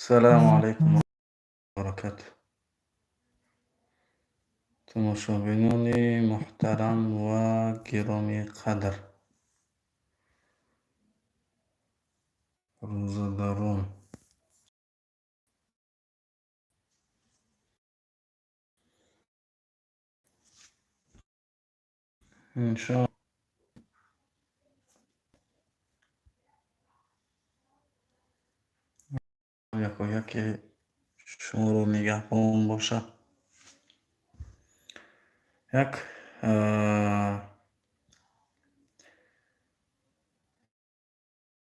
سلام علیکم و برکاته. تماشابینان محترم و گرامی قدر، روزا دارون انشاءالله یکی شما رو نگهبان باشه.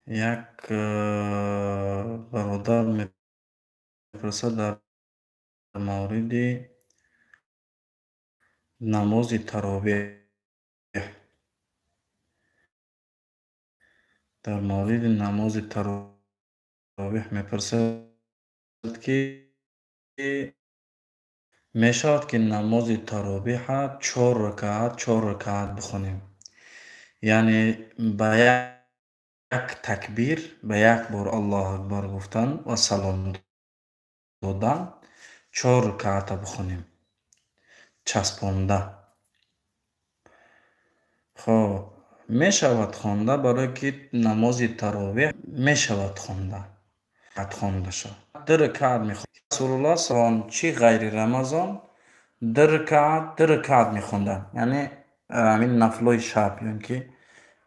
یک برادر میپرسد در مورد نماز تراویح. در مورد نماز تراویح میپرسد که میشود که نماز تراویح 4 رکعت بخونیم، یعنی به یک تکبیر به یک بار الله اکبر گفتن و سلام دادن 4 رکعت بخونیم چسبانده. خب میشود خوانده، برای که نماز تراویح میشود خوانده شد. 2 رکعت میخوند رسول الله سلام چی غیر رمضان 2 رکعت میخوندن، یعنی همین نفلای شب، یعنی که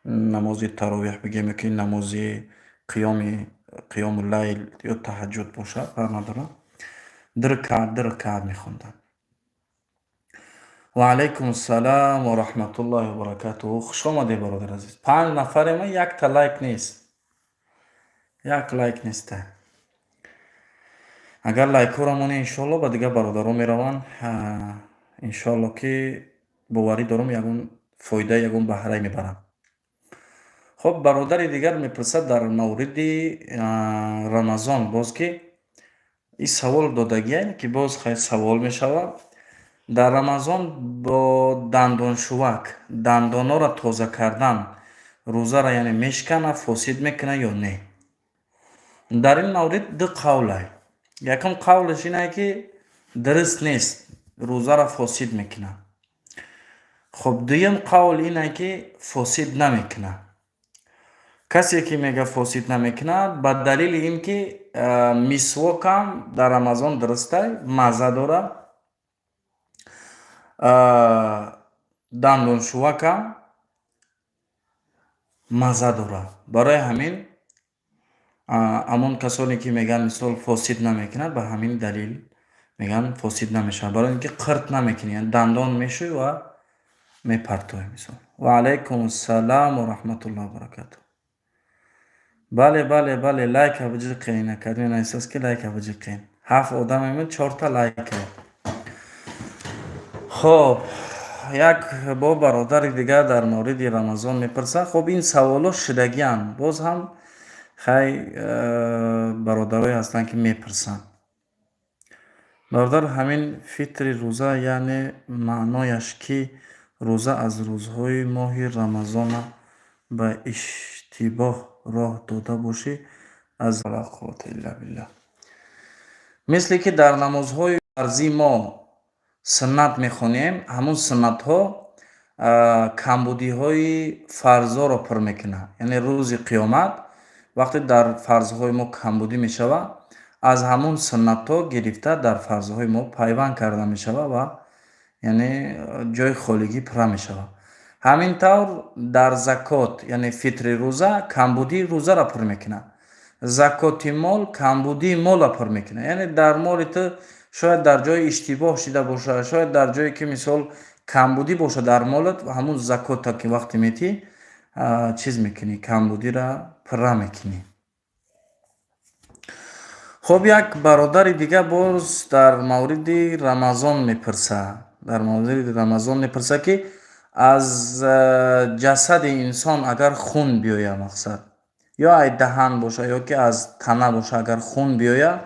نماز تراویح بگیم که نماز قیام اللیل یا تهجد باشه، فرق نداره، 2 رکعت میخوندن. و علیکم السلام و رحمة الله و برکاته. خوش آمده برادر عزیز. 5 نفر ما یک تا لایک نیست، یک لایک نیسته. اگر لایک ها را مونه انشالله با دیگه برادرها میروان، انشالله که باوری دارم یکون فایده یکون بهره میبرم. خب برادر دیگر میپرسد در مورد رمضان، باز که این سوال دادگیه که باز خیلی سوال میشود. در رمضان با دندان شوک دندان ها را تازه کردن روزه را یعنی میشکنه، فاسد میکنه یا نه؟ در این مورد 2 قوله. یکم قولش اینه که درست نیست، روزه را فاسد میکنه. خب دویم قول اینه که فاسد نمیکنه. کسی که میگه فاسد نمیکنه به دلیل این که مسواک هم در رمضان درسته، مزه داره، دندان شوک هم مزه داره. برای همین همون کسانی که میگن مثال فاسد نمیکنه به همین دلیل میگن فاسد نمیشه، برای اینکه قرط نمیکنه، یعنی دندان میشه و میپرتوی. مثال و علیکم السلام و رحمة الله و برکاته. بله لایک ابجی قینه کردین، احساس که لایک ابجی قین 7 آدم من 4 تا لایک. خب یک با برادر دیگر در مورد رمضان میپرسه. خب این سوالا شدگیان، باز هم خیلی برادرای هستن که میپرسن. برادر همین فطر روزه یعنی معنایش که روزه از روزهای ماه رمضان به اشتباه راه داده باشی از لا قوة الا بالله. مثل که در نمازهای فرضی ما سنت میخونیم، همون سنت ها کمبودی های فرضا را پر میکنه. یعنی روز قیامت وقتی در فرضهای ما کمبودی میشود، از همون سنت ها گرفته در فرضهای ما پیوند کرده میشود و یعنی جای خالگی پر میشود. همینطور در زکات یعنی فطر روزه کمبودی روزه را پر میکنه، زکات مال کمبودی مال را پر میکنه. یعنی در مال تو شاید در جای اشتباه شده باشه، شاید در جایی که مثال کمبودی باشه در مالت، همون زکات که وقتی میتی چیز میکنی، کمبودی را پر میکنی. خب یک برادر دیگه باز در مورد رمضان میپرسه، که از جسد انسان اگر خون بیاید، مقصد یا ای دهن باشه یا که از تنه باشه، اگر خون بیاید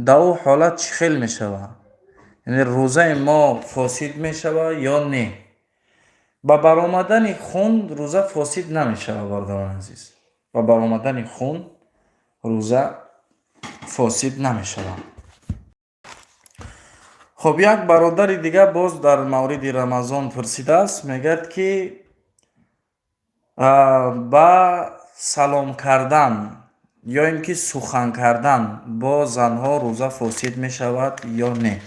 در او حالت چی خیل میشود؟ یعنی روزه ما فاسد میشود یا نه؟ با برآمدن خون روزه فاسد نمیشود برادران عزیز. با برآمدن خون روزه فاسد نمیشود. خب یک برادر دیگه باز در مورد رمضان پرسیده است، میگه که با سلام کردن یا اینکه سخن کردن با زنها روزه فاسد می شود یا نه؟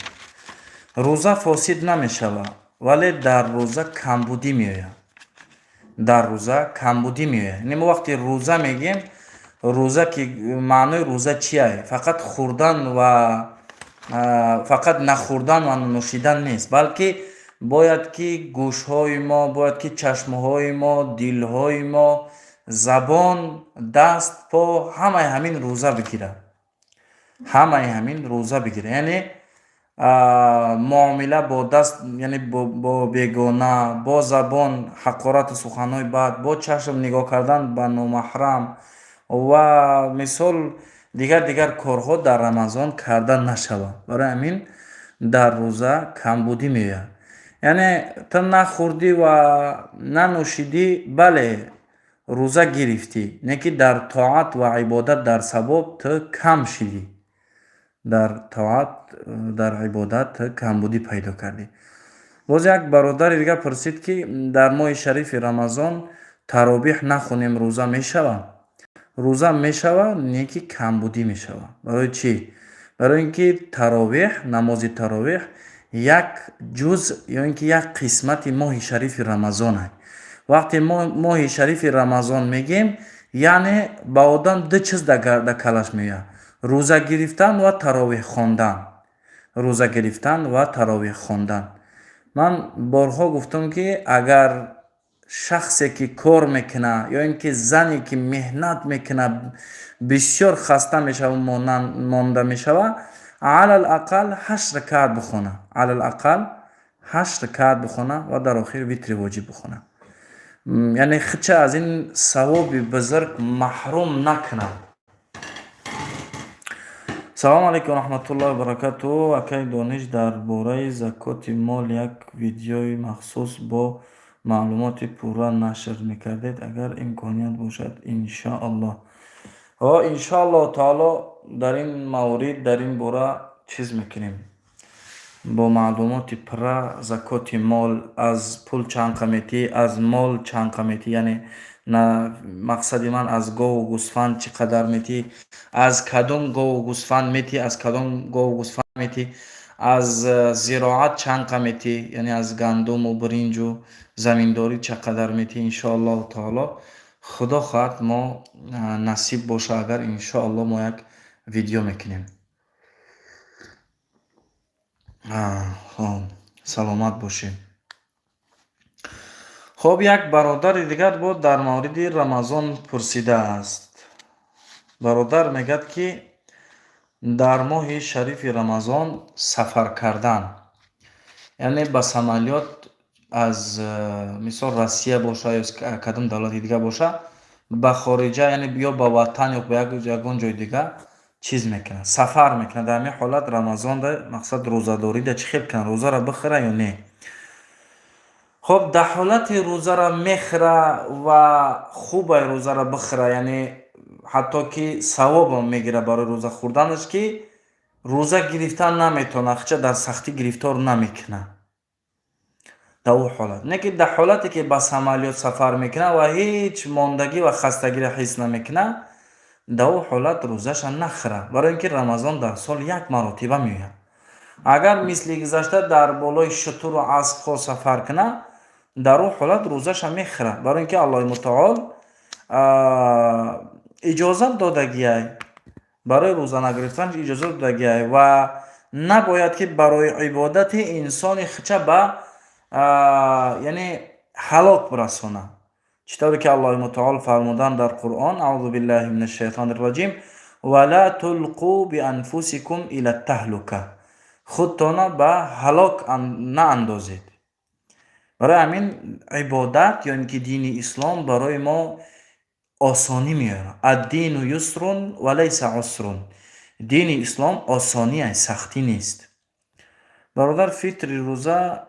روزه فاسد نمی شود، ولی در روزه کمبودی می آید. در روزه کمبودی می آید. یعنی ما وقتی روزه میگیم، روزه که معنی روزه چیه؟ فقط خوردن و فقط نخوردن و نوشیدن نیست، بلکه باید که گوش های ما، باید که چشم های ما، دل های ما، زبان، دست، پا، همه همین روزه بگیره. همه همین روزه بگیره. یعنی معامله با دست، یعنی با بیگانه، با زبان حقارت سخنهای بد، با چشم نگاه کردن به نامحرم و مثال دیگر کارها در رمضان کرده نشود. برای همین در روزه کمبودی میاد. یعنی تو نخوردی و ننوشیدی، بله روزه گرفتی، نه که در طاعت و عبادت در ثواب تو کم شدی. در طاعت در عبادت تو کمبودی پیدا کردی. باز یک برادر دیگه پرسید که در ماه شریف رمضان تراویح نخونیم روزه میشود؟ روزه میشود، نه که کمبودی میشود. برای چی؟ برای اینکه تراویح، نماز تراویح یک جزء یا اینکه یک قسمت ماه شریف رمضان است. وقتی ماه شریف رمضان میگیم، یعنی با آدم دو چیز در کلش میاد: روزه گرفتن و تراویح خواندن. روزه گرفتن و تراویح خواندن. من بارها گفتم که اگر شخصی که کار میکنه یا اینکه زنی که مهنت میکنه بسیار خسته میشه و مانده میشه، علی الاقل 8 رکعت بخونه. علی الاقل 8 رکعت بخونه و در آخر ویتر واجب بخونه. یعنی خچه از این ثواب بزرگ محروم نکنه. سلام علیکم رحمة الله و برکاته. اکی دانش در برای زکات مال یک ویدیوی مخصوص با معلومات پورا نشر میکردید اگر امکانیت باشد انشاءالله. انشاءالله تعالی در این مورد، در این باره چیز میکنیم، با معلومات پورا زکات مال، از پول چند قیمتی، از مال چند قیمتی، یعنی نه مقصد من از گاو و گوسفند چقدر میتی، از کدوم گاو و گوسفند میتی، از کدوم گاو و گوسفند میتی، از زراعت چند قیمتی، یعنی از گندم و برنج و زمینداری چقدر میتی. انشاءالله تعالی خدا خواهد ما نصیب باشه اگر انشاءالله ما یک ویدیو میکنیم. سلامت باشیم. خب یک برادر دیگر بود در مورد رمضان پرسیده است. برادر میگه که در ماه شریف رمضان سفر کردن، یعنی با سمالیات از مثال روسیه باشه یا کدام دولت دیگه باشه به خارجه، یعنی بیا با وطن یا به یگان جای دیگه چیز میکنه، سفر میکنه. در این حالت رمضان ده مقصد روزه داری ده چی خیلی کنه؟ روزه را بخره یا نه؟ خب در حالت روزه را میخره و خوبه روزه را بخره، یعنی حتی که ثواب میگیره برای روزه خوردنش، که روزه گرفتن نمیتونه، خچه در سختی گرفتار نمیکنه در او حالت. نه که در حالتی که بس عملیات سفر میکنه و هیچ ماندگی و خستگی را حس نمیکنه، در او حالت روزش نخره، برای اینکه رمضان در سال یک مرتبه میاد. اگر مثل گذشته در بالای شتر و اسب خود سفر کنه، در او حالت روزش میخره، برای اینکه الله متعال اجازه دادگیه برای روزه نگرفتن، اجازه دادگیه و نباید که برای عبادت انسان خچه به یعنی هلاک برسونه. چطوری که الله متعال فرمودن در قرآن: اعوذ بالله من الشیطان الرجیم ولا تلقوا بانفسکم الى التهلکه، خودتان به هلاک نه اندازید. برای همین عبادت یا اینکه دین اسلام برای ما آسانی میاره. الدین یسر ولیس عسر. دین اسلام آسانی است، سختی نیست. برادر فطر روزه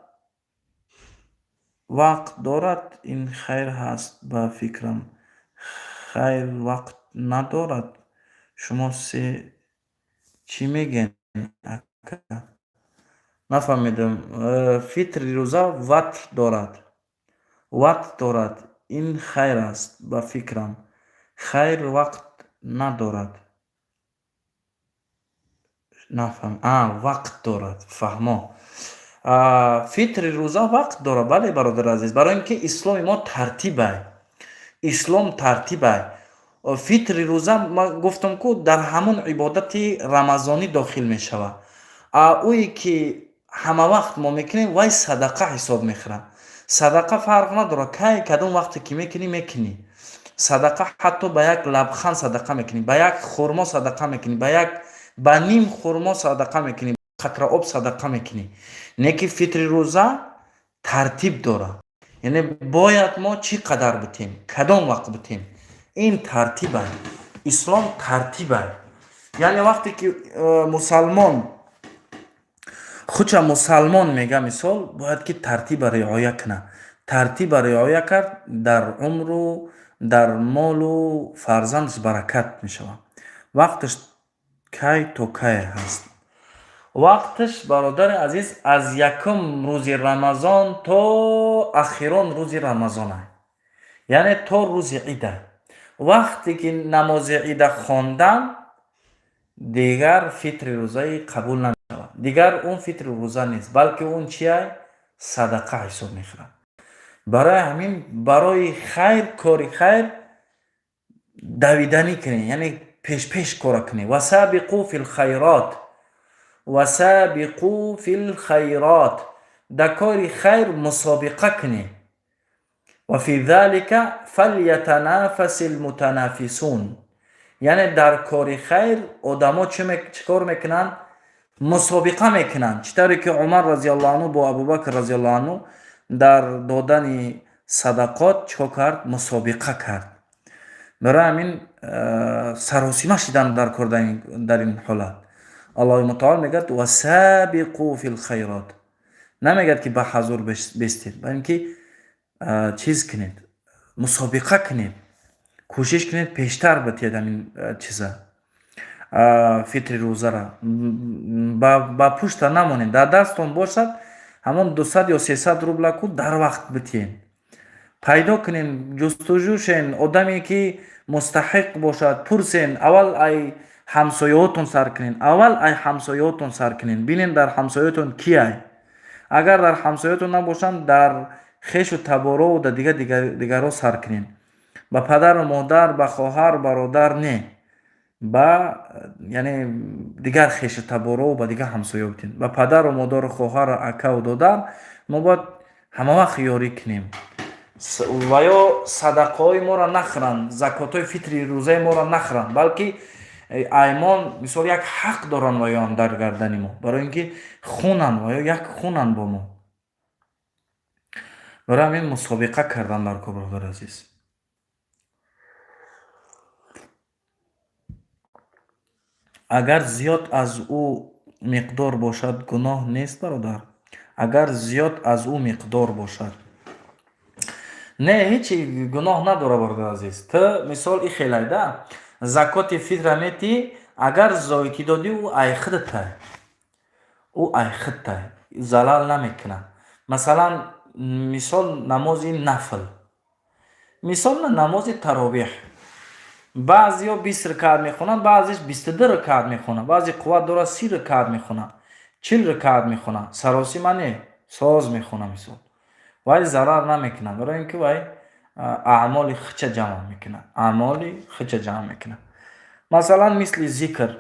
وقت دارد؟ این خیر هست به فکرم. خیر وقت ندارد. شما 3 چی میگن اکا؟ نفهمیدم. فطر روزه وقت دارد. وقت دارد. این خیر است به فکرم. خیر وقت ندارد. نفهم. وقت دارد. فهمو. فطر روزه وقت دارد. بله برادر عزیز، برای اینکه اسلام ما ترتیبه. اسلام ترتیبه. فطر روزه ما گفتم که در همون عبادت رمضانی داخل می شود. اویی که همه وقت ما میکنیم وای صدقه حساب میخوره. صدقه فرق نداره که کدوم وقتی که میکنی. صدقه حتی به یک لبخند صدقه میکنی، به یک خرما صدقه میکنی، به نیم خرما صدقه میکنی، قطره آب صدقه میکنی. نه که فطر روزه ترتیب داره، یعنی باید ما چی قدر بتیم، کدام وقت بتیم. این ترتیبه. اسلام ترتیبه. یعنی وقتی که مسلمان خودش مسلمان میگه مثال، باید که ترتیب رعایه کنه. ترتیب رعایه کرد در عمر و در مال و فرزندش برکت میشود. وقتش کی تو کی هست. وقتش برادر عزیز از یکم روز رمضان تا اخیران روز رمضان است، یعنی تا روز عید. وقتی که نماز عید خواندن دیگر فطر روزه قبول نمی شود. دیگر اون فطر روزه نیست، بلکه اون چیه؟ صدقه حساب میخوره. برای همین برای خیر، کاری خیر دویدنی کنی، یعنی پیش کار کنی. و سابقوا فی الخیرات، و سابقوا فی الخیرات، در کاری خیر مسابقه کنی. و فی ذلک فلیتنافس المتنافسون، یعنی در کار خیر آدما چه کار میکنن؟ مسابقه میکنن. چطوری که عمر رضی الله عنه با ابوبکر رضی الله عنه در دادن صدقات چه کرد؟ مسابقه کرد. برای همین سراسیمه شدن در کردن در این حالت. الله متعال میگه و سابقوا فی الخیرات، نمیگه که به حضور بستید، بلکه چیز کنید، مسابقه کنید، کوشش کنید پیشتر بتید همین چیزا فطر روزه را. با پشت نمونید، در دستتون باشد همون 200 یا 300 روبل کو در وقت بتین. پیدا کنین، جستجو شین، آدمی که مستحق باشد پرسین. اول ای همسایه‌تون سر کنین، ببینین در همسایه‌تون کیه. اگر در همسایه‌تون نباشن در خیش و تبارا و در دیگرها سر کنین. با پدر و مادر، با خواهر برادر نه، با یعنی دیگر خیش و تبارا و با دیگر همسایه بتین. با پدر و مادر و خواهر و اکا و دادر ما باید همه وقت یاری کنیم. و یا صدقه های ما را نخرن، زکات های فطری روزه ما را نخرن، بلکه ایمان مثال یک حق دارن و یا در گردن ما، برای اینکه خونن و یا یک خونن با ما. برای همین مسابقه کردن در برادر عزیز. اگر زیاد از او مقدار باشد گناه نیست برادر. اگر زیاد از او مقدار باشد نه، هیچی گناه نداره برادر عزیز. تو مثال این خیلی ده زکات فطر میتی، اگر زایتی دادی او ایخدته، زلال نمیکنه. مثلا مثال نماز نفل، مثال نماز تراویح، بعضی ها 20 رکعت میخونن، بعضیش 22 رکعت میخونن، بعضی قوت داره 30 رکعت میخونن، 40 رکعت میخونن، سراسی منه ساز میخونن مثال. وای ضرر نمیکنه، برای اینکه وای اعمال خچه جمع میکنه. مثلا مثل ذکر،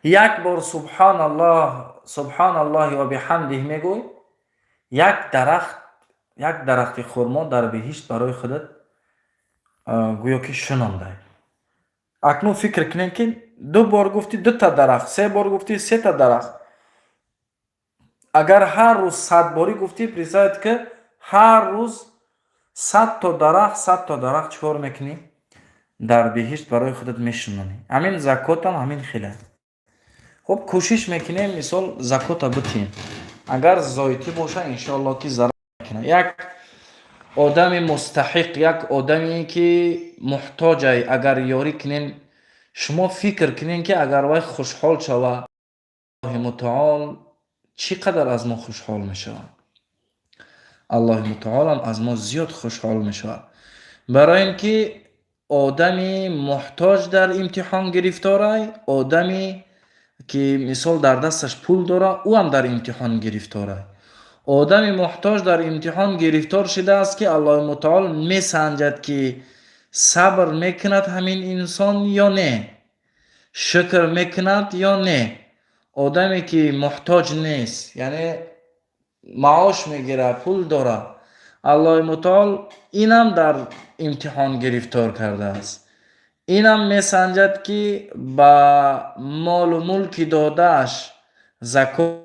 یک بار سبحان الله و بحمده میگوی، یک درخت خرما در بهشت برای خودت گویا که شنانده. اکنون فکر کنین که 2 بار گفتی 2 تا درخت، 3 بار گفتی 3 تا درخت. اگر هر روز 100 باری گفتی، پریساید که هر روز 100 تا درخت چکار میکنی؟ در بهشت برای خودت میشنانی. همین زکات هم همین خیلی. خب کوشش میکنیم مثال زکات بتین. اگر زایتی باشه انشاءالله که ضرر میکنه. یک آدم مستحق، یک آدمی که محتاجه، اگر یاری کنین شما فکر کنین که اگر وای خوشحال شود الله متعال چقدر از ما خوشحال می شود. الله متعال هم از ما زیاد خوشحال می شود. برای اینکه آدمی محتاج در امتحان گرفتاره، آدمی که مثال در دستش پول داره او هم در امتحان گرفتاره. آدمی محتاج در امتحان گرفتار شده است که الله متعال می سنجد که صبر میکند همین انسان یا نه، شکر میکند یا نه. آدمی که محتاج نیست، یعنی معاش میگیره، پول داره، الله متعال اینم در امتحان گرفتار کرده است. اینم میسنجد که با مال و ملک دادهش زکات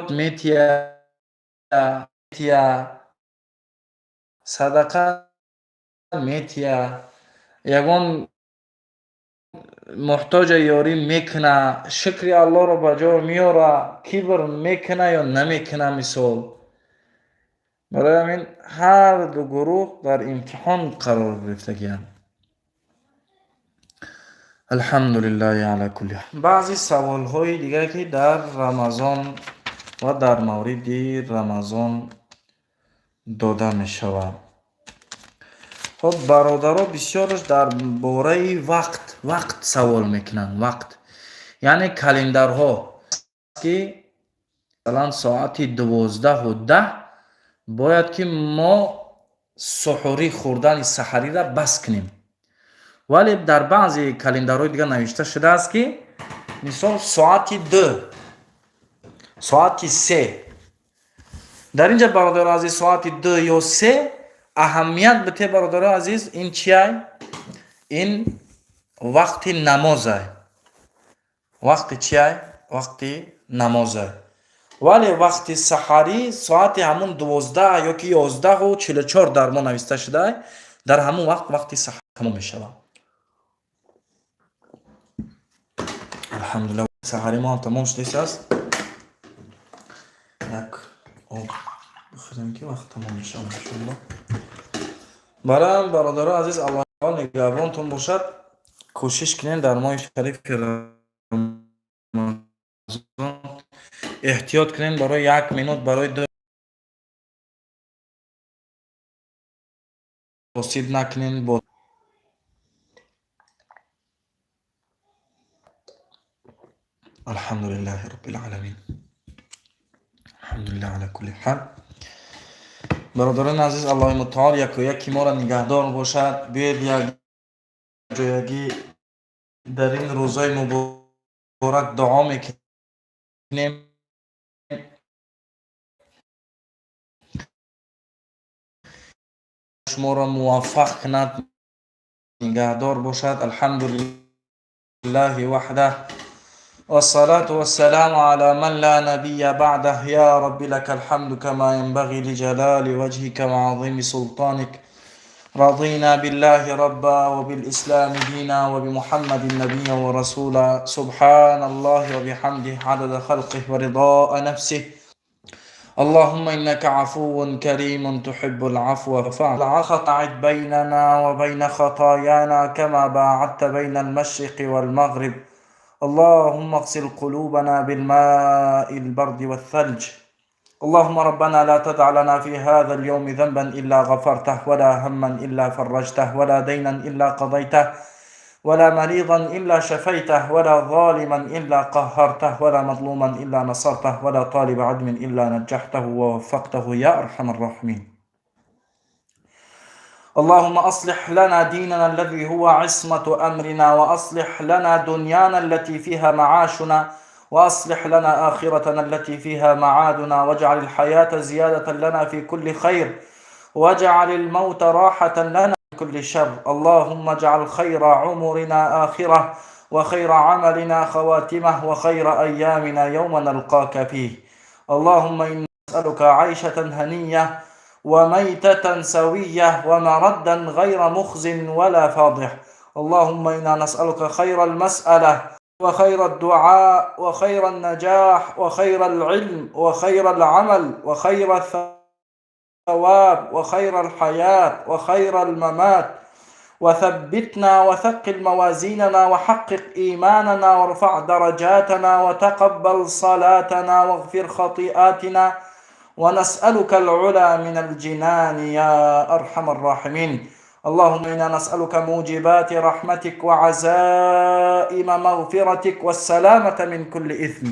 میتیه، صدقه میتیه، یگان محتاج یاری میکنه، شکر الله را بجا میاره، کبر میکنه یا نمیکنه مثال. برای همین هر دو گروه در امتحان قرار گرفتگی‌اند. الحمدلله علی کل حال. بعضی سوال های دیگه که در رمضان و در مورد رمضان داده می شود. خب برادرها بسیارش در باره وقت سوال میکنن. وقت یعنی کلندرها که مثلا ساعت 12:10 باید که ما سحوری خوردن سحری را بس کنیم، ولی در بعضی کلندرهای دیگه نوشته شده است که مثلا ساعت 2، ساعت 3. در اینجا برادر عزیز ساعت 2 یا 3 اهمیت بده برادر عزیز. این چیه؟ این وقت نمازه. وقت چیه؟ وقت نمازه. ولی وقت سحری ساعت همون 12 یا که 11:44 در ما نوشته شده، در همون وقت سحری تمام می شود. الحمدلله سحری ما هم تمام شده است. یک آب بخوریم که وقت تمام می شود انشاءالله. برای برادران عزیز الله نگهبانتون باشد. کوشش کنین در ماه شریف رمضان احتیاط کنین برای 1 مینوت برای 2 توصید نکنین. با الحمدلله رب العالمین. الحمدلله علی کل حال. برادران عزیز الله متعال یک و یکی ما را نگهدار باشد. بیاید یک جایگی در این روزای مبارک دعا میکنیم. شما را موفق کند، نگهدار باشد. الحمدلله وحده والصلاة والسلام على من لا نبي بعده. يا رب لك الحمد كما ينبغي لجلال وجهك وعظيم سلطانك. رضينا بالله ربا وبالإسلام دينا وبمحمد نبيا ورسولا. سبحان الله وبحمده عدد خلقه ورضاء نفسه. اللهم إنك عفو كريم تحب العفو فاعف عنا. بيننا وبين خطايانا كما باعدت بين المشرق والمغرب. اللهم اغسل قلوبنا بالماء البرد والثلج. اللهم ربنا لا تدع لنا في هذا اليوم ذنبا إلا غفرته، ولا هما إلا فرجته، ولا دينا إلا قضيته، ولا مريضا إلا شفيته، ولا ظالما إلا قهرته، ولا مظلوما إلا نصرته، ولا طالب علم إلا نجحته ووفقته يا أرحم الراحمين. اللهم أصلح لنا ديننا الذي هو عصمة أمرنا، وأصلح لنا دنيانا التي فيها معاشنا، وأصلح لنا آخرتنا التي فيها معادنا، واجعل الحياة زيادة لنا في كل خير، واجعل الموت راحة لنا من كل شر. اللهم اجعل خير عمرنا آخرة، وخير عملنا خواتمه، وخير أيامنا يوم نلقاك فيه. اللهم إنا نسألك عيشة هنية وميتة سوية ومردا غير مخز ولا فاضح. اللهم إنا نسألك خير المسألة وخير الدعاء وخير النجاح وخير العلم وخير العمل وخير الثواب وخير الحياة وخير الممات وثبتنا وثقل موازيننا وحقق إيماننا وارفع درجاتنا وتقبل صلاتنا واغفر خطيئاتنا، ونسألك العلا من الجنان يا أرحم الراحمين. اللهم إنا نسألك موجبات رحمتك وعزائم مغفرتك والسلامة من كل إثم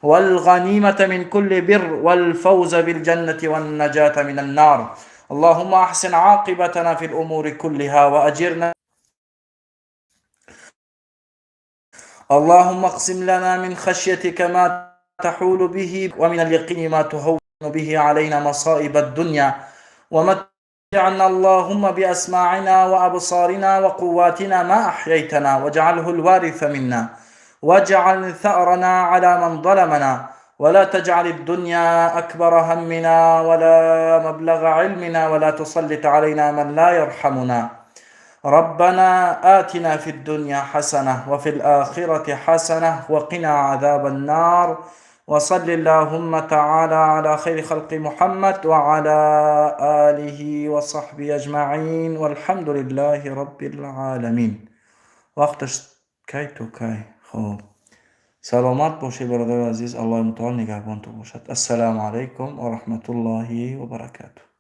والغنيمة من كل بر والفوز بالجنة والنجاة من النار. اللهم أحسن عاقبتنا في الأمور كلها وأجرنا. اللهم اقسم لنا من خشيتك ما تحول به ومن اليقين ما تهون به علينا مصائب الدنيا، ومتعنا اللهم بأسماعنا وأبصارنا وقواتنا ما أحييتنا، واجعله الوارث منا، واجعل ثأرنا على من ظلمنا، ولا تجعل الدنيا أكبر همنا ولا مبلغ علمنا، ولا تسلط علينا من لا يرحمنا. ربنا آتنا في الدنيا حسنة وفي الآخرة حسنة وقنا عذاب النار. وصل اللهم تعالى على خير خلق محمد وعلى آله وصحبه أجمعين، والحمد لله رب العالمين. وقتش کی تو کی. خوب سلامت باشی برادر عزیز. الله متعال نگهبان تو باشد. السلام علیکم و رحمت الله و برکاته.